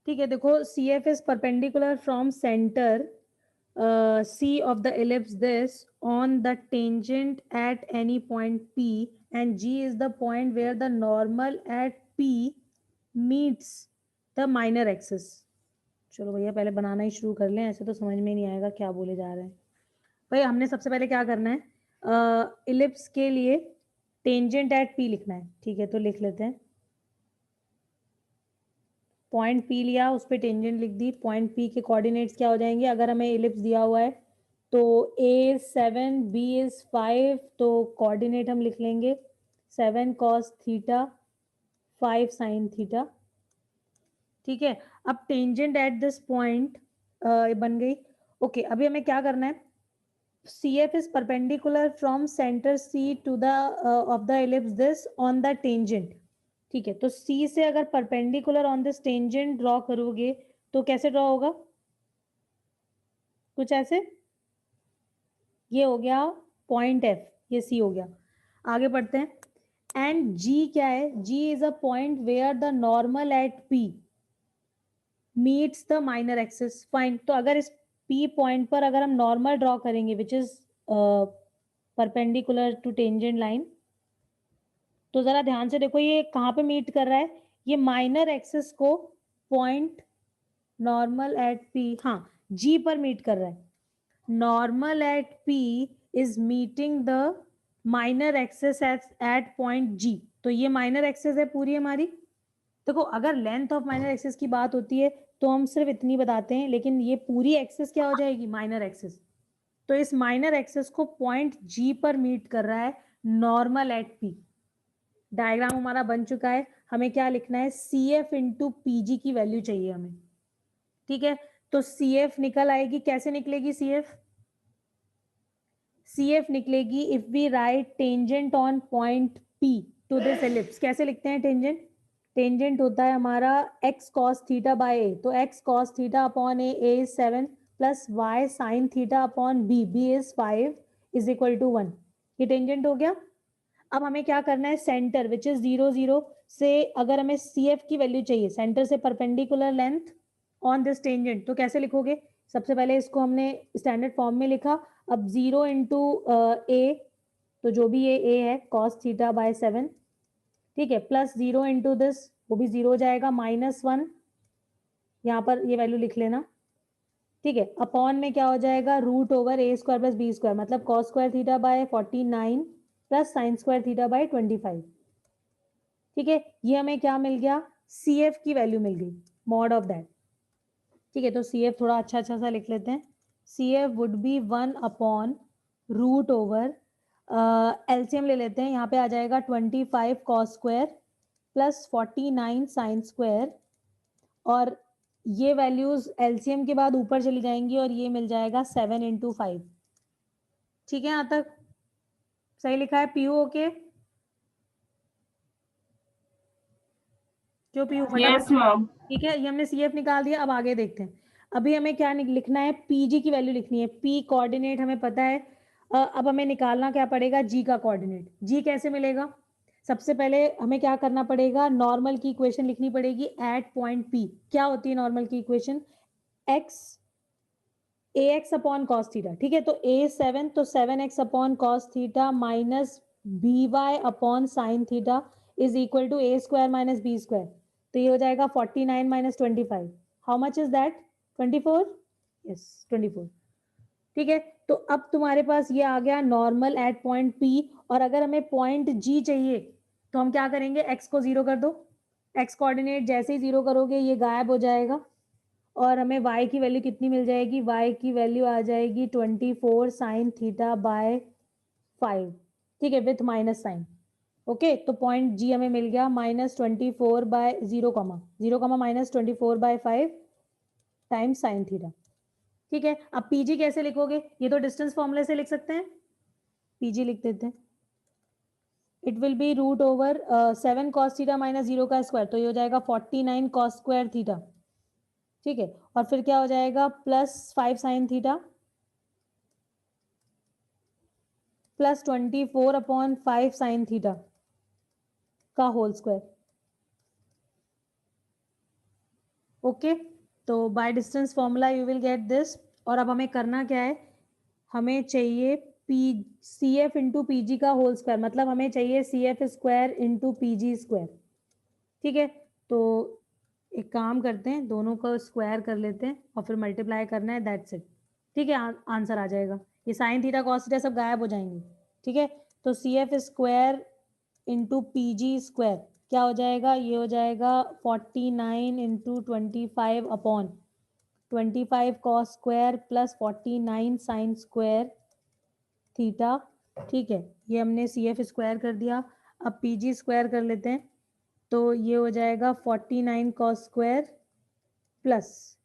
ठीक है, देखो C F is perpendicular from centre C of the ellipse this on the tangent at any point P, and G is the point where the normal at P meets the minor axis. चलो भैया पहले बनाना ही शुरू कर लें, ऐसे तो समझ में नहीं आएगा क्या बोले जा रहे हैं। भैया हमने सबसे पहले क्या करना है, इलिप्स के लिए टेंजेंट एट P लिखना है। ठीक है, तो लिख लेते हैं। पॉइंट P लिया, उस पर टेंजेंट लिख दी। पॉइंट P के कोऑर्डिनेट्स क्या हो जाएंगे, अगर हमें इलिप्स दिया हुआ है तो A 7 B इज 5, तो कोऑर्डिनेट हम लिख लेंगे 7 cos थीटा 5 sin थीटा। ठीक है, अब टेंजेंट एट दिस पॉइंट बन गई। ओके, अभी हमें क्या करना है, C F is perpendicular from centre C to the of the ellipse this on the tangent. ठीक है, तो C से अगर perpendicular on this tangent draw करोगे तो कैसे ड्रॉ होगा, कुछ ऐसे। ये हो गया पॉइंट F, ये C हो गया। आगे बढ़ते हैं। एंड G क्या है, G is a point where the normal at P meets the minor axis. Fine, तो अगर इस P पॉइंट पर अगर हम नॉर्मल ड्रॉ करेंगे which is perpendicular to tangent line, तो जरा ध्यान से देखो ये कहाँ पे मीट कर रहा है, ये माइनर एक्सिस को पॉइंट नॉर्मल एट P, हाँ G पर मीट कर रहा है। Normal at P is meeting the minor axis at point G, तो ये माइनर एक्सिस है पूरी हमारी। देखो अगर लेंथ ऑफ माइनर एक्सिस की बात होती है तो हम सिर्फ इतनी बताते हैं, लेकिन ये पूरी एक्सिस क्या हो जाएगी, माइनर एक्सिस। तो इस माइनर एक्सिस को पॉइंट G पर मीट कर रहा है नॉर्मल एट P। डायग्राम हमारा बन चुका है, हमें क्या लिखना है, सी एफ इंटू पीजी की वैल्यू चाहिए हमें। ठीक है, तो सी एफ निकल आएगी, कैसे निकलेगी सी एफ, सी एफ निकलेगी if we write tangent on point P to this ellipse. कैसे लिखते हैं टेंजेंट, टेंजेंट होता है हमारा x cos theta by a, तो x cos theta upon a is 7 plus y sin theta upon b is 5 is equal to 1। ये tangent हो गया। अब हमें क्या करना है, सेंटर विच इज 0 0 से अगर हमें सी एफ की वैल्यू चाहिए, सेंटर से perpendicular length on this tangent, तो कैसे लिखोगे, सबसे पहले इसको हमने स्टैंडर्ड फॉर्म में लिखा। अब 0 इंटू ए, तो जो भी ये ए है कॉस थीटा बाय 7, ठीक है, प्लस 0 इंटू दिस, वो भी 0 हो जाएगा, -1, यहाँ पर ये वैल्यू लिख लेना। ठीक है, अपॉन में क्या हो जाएगा, रूट ओवर ए स्क्वायर प्लस बी स्क्वायर, मतलब cos square theta by 49 plus sign square theta by 25। ठीक है, ये हमें क्या मिल गया, सी एफ की वैल्यू मिल गई, मॉड ऑफ दैट। ठीक है, तो सी एफ थोड़ा अच्छा अच्छा सा लिख लेते हैं। C F would be 1 upon root over, LCM ले लेते हैं, यहाँ पे आ जाएगा 25 cos square plus 49 sine square, और ये वैल्यूज एलसीएम के बाद ऊपर चली जाएंगी और ये मिल जाएगा 7 इंटू 5। ठीक है, यहाँ तक सही लिखा है, पीयू ओके, जो पीयू फटाफट। ठीक है, ये हमने सी एफ निकाल दिया। अब आगे देखते हैं, अभी हमें क्या लिखना है, पीजी की वैल्यू लिखनी है। पी कोऑर्डिनेट हमें पता है, अब हमें निकालना क्या पड़ेगा, जी का कोऑर्डिनेट। जी कैसे मिलेगा, सबसे पहले हमें क्या करना पड़ेगा, नॉर्मल की इक्वेशन लिखनी पड़ेगी एट पॉइंट पी। क्या होती है नॉर्मल की equation, X A X upon cos theta. ठीक है, तो ए 7, तो 7x अपॉन cos theta minus B Y upon sine theta is equal to A square minus B square. तो ये हो जाएगा 49 माइनस 25। How much is that, 24, yes 24। ठीक है, तो अब तुम्हारे पास ये आ गया नॉर्मल एट पॉइंट पी, और अगर हमें पॉइंट जी चाहिए तो हम क्या करेंगे, एक्स को 0 कर दो। एक्स कोऑर्डिनेट जैसे ही 0 करोगे ये गायब हो जाएगा, और हमें y की वैल्यू कितनी मिल जाएगी, y की वैल्यू आ जाएगी 24 साइन थीटा बाय 5। ठीक है, विथ माइनस साइन। ओके, तो पॉइंट जी हमें मिल गया -24 बाय 0 -24/5 टाइम्स साइन थीटा। ठीक है, अब पीजी कैसे लिखोगे, ये तो डिस्टेंस फॉर्मूले से लिख सकते हैं, पीजी लिख देते हैं। It will be root over 7 cos theta minus 0 का स्क्वायर, तो ये हो जाएगा 49 कॉस स्क्वायर थीटा। ठीक है, और फिर क्या हो जाएगा, plus 5 sine theta plus 24 upon 5 sine theta का होल स्क्वायर। ओके, तो by distance formula you will get this. और अब हमें करना क्या है, हमें चाहिए P C F into P G का होल स्क्वायर, मतलब हमें चाहिए C F square into P G square. ठीक है, तो एक काम करते हैं, दोनों का स्क्वायर कर लेते हैं और फिर मल्टीप्लाई करना है, दैट्स इट। ठीक है, आंसर आ जाएगा। ये साइन थीटा कॉस थीटा सब गायब हो जाएंगे। ठीक है, तो C F square into P G square क्या हो जाएगा, ये हो जाएगा 49 into 25 upon 25 cos square plus 49 sine square theta. ठीक है, ये हमने सी एफ स्क्वायर कर दिया। अब पी जी स्क्वायर कर लेते हैं, तो ये हो जाएगा 49 कॉस स्क्वायर प्लस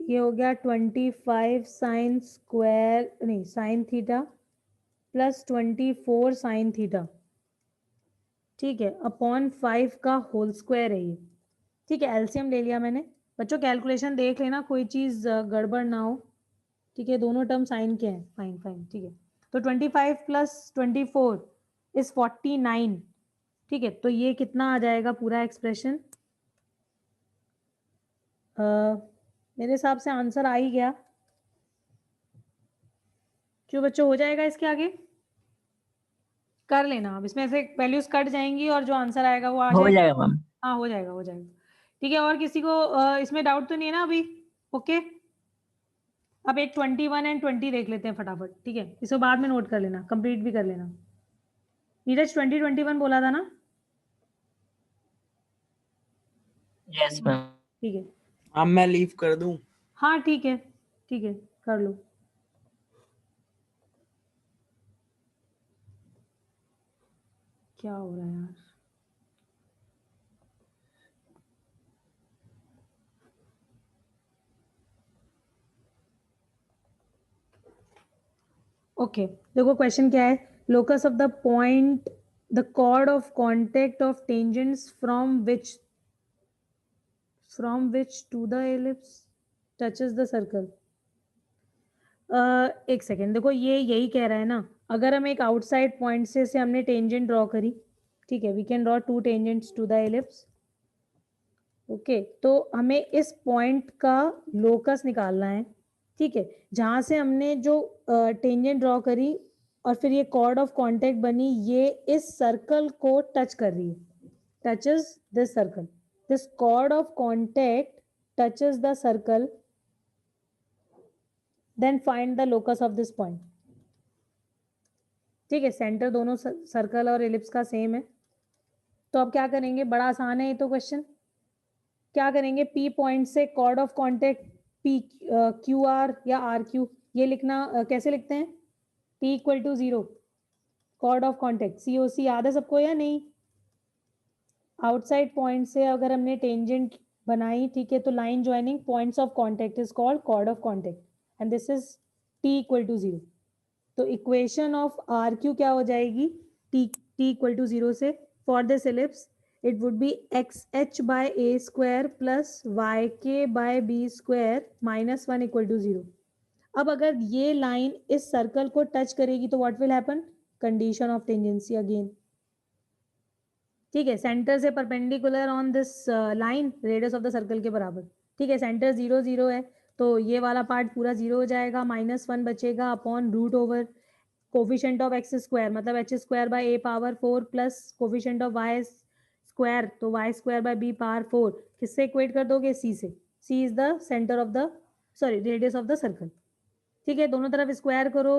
ये हो गया 25 साइन स्क्वायर, नहीं sign theta plus 24 sine theta. ठीक है, अपॉन 5 का होल स्क्वायर है ये। ठीक है, एलसीएम ले लिया मैंने। बच्चों कैलकुलेशन देख लेना, कोई चीज़ गड़बड़ ना हो। ठीक है, दोनों टर्म साइन के हैं, फाइन फाइन। ठीक है, तो 25 प्लस 24 इज 49। ठीक है, तो ये कितना आ जाएगा पूरा एक्सप्रेशन, मेरे हिसाब से आंसर आ ही गया। क्यों बच्चों, हो जाएगा इसके आगे, कर लेना। अब इसमें से वैल्यूज कट जाएंगी और जो आंसर आएगा वो आ हो जाएगा। जाएगा मैम। हाँ हो जाएगा, हो जाएगा। ठीक है, और किसी को इसमें डाउट तो नहीं है ना अभी? ओके, अब एक 21 एंड 20 देख लेते हैं फटाफट। ठीक है, इसको बाद में नोट कर लेना, कंप्लीट भी कर लेना। नीरज 2021 बोला था ना? Yes ma'am. ठीक है, अब मैं लीव कर दूं? हाँ ठीक है, ठीक है, कर लो। क्या हो रहा है यार? ओके, देखो क्वेश्चन क्या है, locus of the point the chord of contact of tangents from which to the ellipse touches the circle. एक सेकेंड, देखो ये यही कह रहा है ना, अगर हम एक आउटसाइड पॉइंट से हमने टेंजेंट ड्रॉ करी। ठीक है, we can draw two tangents to the ellipse. Okay, तो हमें इस पॉइंट का लोकस निकालना है। ठीक है, जहां से हमने जो टेंजेंट ड्रॉ करी और फिर ये कॉर्ड ऑफ कांटेक्ट बनी, ये इस सर्कल को टच कर रही है, touches this circle, this chord of contact touches the circle, then find the locus of this point. ठीक है, सेंटर दोनों सर्कल और एलिप्स का सेम है। तो अब क्या करेंगे, बड़ा आसान है ये तो क्वेश्चन। क्या करेंगे, पी पॉइंट से chord of contact P Q R या आर क्यू, ये लिखना कैसे लिखते हैं, T equal to 0 chord of contact C O C, याद है सबको या नहीं? आउटसाइड पॉइंट से अगर हमने टेंजेंट बनाई, ठीक है, तो line joining points of contact is called chord of contact and this is T equal to 0। तो इक्वेशन ऑफ आर क्यू क्या हो जाएगी, टी इक्वल टू 0 से, for this ellipse it would be xh by a square plus yk by b square minus 1 equal to 0। अब अगर ये line इस circle को टच करेगी तो what will happen, condition of tangency again. ठीक है, सेंटर से perpendicular on this line, radius of the circle के बराबर। ठीक है, सेंटर 0 0 है, तो ये वाला पार्ट पूरा 0 हो जाएगा, -1 बचेगा upon root over coefficient of X square, मतलब H square by A power 4 plus coefficient of Y square, तो Y square by B power 4, किससे इक्वेट कर दोगे, सी से। C is the centre of the radius of the circle. ठीक है, दोनों तरफ स्क्वायर करो,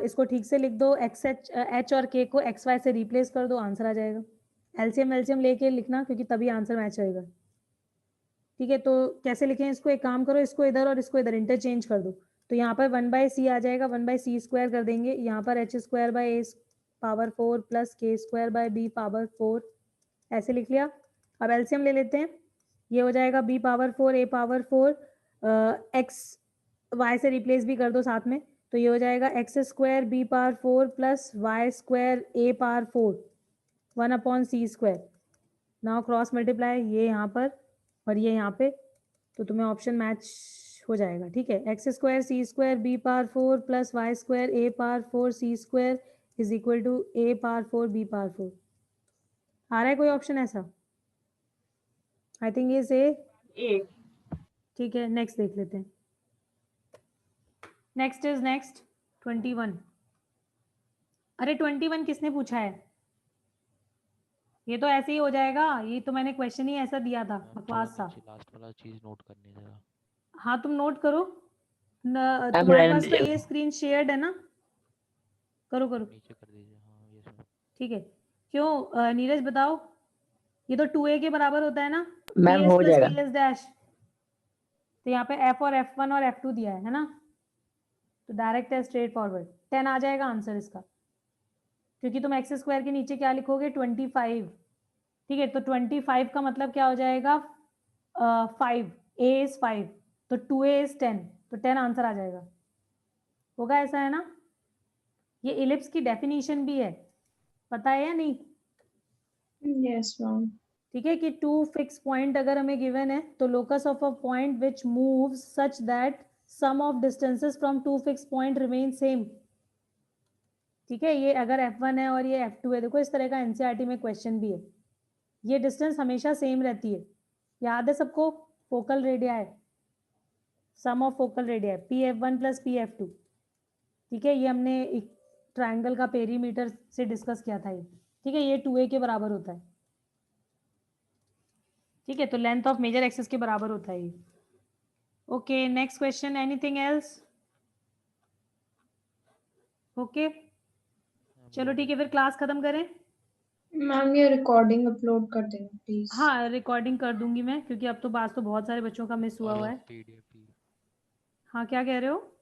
इसको ठीक से लिख दो, एक्स एच और के को एक्स वाई से रिप्लेस कर दो, आंसर आ जाएगा। एलसीएम लेके लिखना, क्योंकि तभी आंसर मैच होएगा। ठीक है, तो कैसे लिखें इसको, एक काम करो, इसको इधर और इसको इधर इंटरचेंज कर दो, तो यहाँ पर 1/c आ जाएगा, 1/c स्क्वायर कर देंगे, यहाँ पर H square by A power 4 plus के स्क्वायर बाय बी पावर 4, ऐसे लिख लिया। अब एलसीएम ले लेते हैं, ये हो जाएगा B power 4 A power 4, X Y से रिप्लेस भी कर दो साथ में, तो ये हो जाएगा X square B power 4 plus Y square A power 4 1/c square. Now cross multiply, ये यहाँ पर और ये यहाँ पे, तो तुम्हें ऑप्शन मैच हो जाएगा। ठीक है, X square C square B power 4 plus Y square A power 4 C square is equal to A power 4 B power 4। आ रहा है कोई ऑप्शन ऐसा? आई थिंक ये से A. ठीक है, नेक्स्ट देख लेते हैं. Next is next 21. अरे 21 किसने पूछा है? ये तो ऐसे ही हो जाएगा, ये तो मैंने क्वेश्चन ही ऐसा दिया था, बकवास सा. लास्ट वाला चीज नोट करनी है जरा. हाँ तुम नोट करो तुम्हारे पास तो ये स्क्रीन शेयर्ड है ना, करो करो. नीचे कर दीजिए. हाँ ये सब ठीक है. क्यों नीरज बताओ, ये तो 2a के बराबर होता है ना मैम हो जाएगा. ps dash. तो यहाँ पे f और f1 और f2 दिया है ना, तो डायरेक्ट है, स्ट्रेट फॉरवर्ड 10 आ जाएगा आंसर इसका, क्योंकि तुम एक्स स्क्वायर के नीचे क्या लिखोगे 25. ठीक है, तो 25 का मतलब क्या हो जाएगा 5, a इज 5, तो 2a इज 10, तो 10 आंसर आ जाएगा. होगा ऐसा है ना. ये इलिप्स की डेफिनेशन भी है, पता है या नहीं? Yes, ma'am. ठीक है, कि 2 फिक्स पॉइंट अगर हमें गिवन है तो locus of a point which moves such that sum of distances from 2 fix point remain same. ठीक है, ये अगर f1 है और ये f2 है, देखो इस तरह का एनसीईआरटी में क्वेश्चन भी है. ये डिस्टेंस हमेशा सेम रहती है, याद है सबको, फोकल रेडिया है, sum of focal radii pf1 plus pf2. ठीक है, ये हमने एक ट्राइंगल का पेरीमीटर से डिस्कस किया था ये. ठीक है, ये 2a के बराबर होता है. ठीक है, तो लेंथ ऑफ मेजर एक्सिस के बराबर होता है ये. Okay, next question, anything else? Okay, चलो ठीक है, फिर क्लास खत्म करें. Ma'am, ये recording upload कर देना please. हाँ रिकॉर्डिंग कर दूंगी मैं, क्योंकि अब तो बात तो बहुत सारे बच्चों का मिस हुआ और हुआ है. PDF. हाँ क्या कह रहे हो?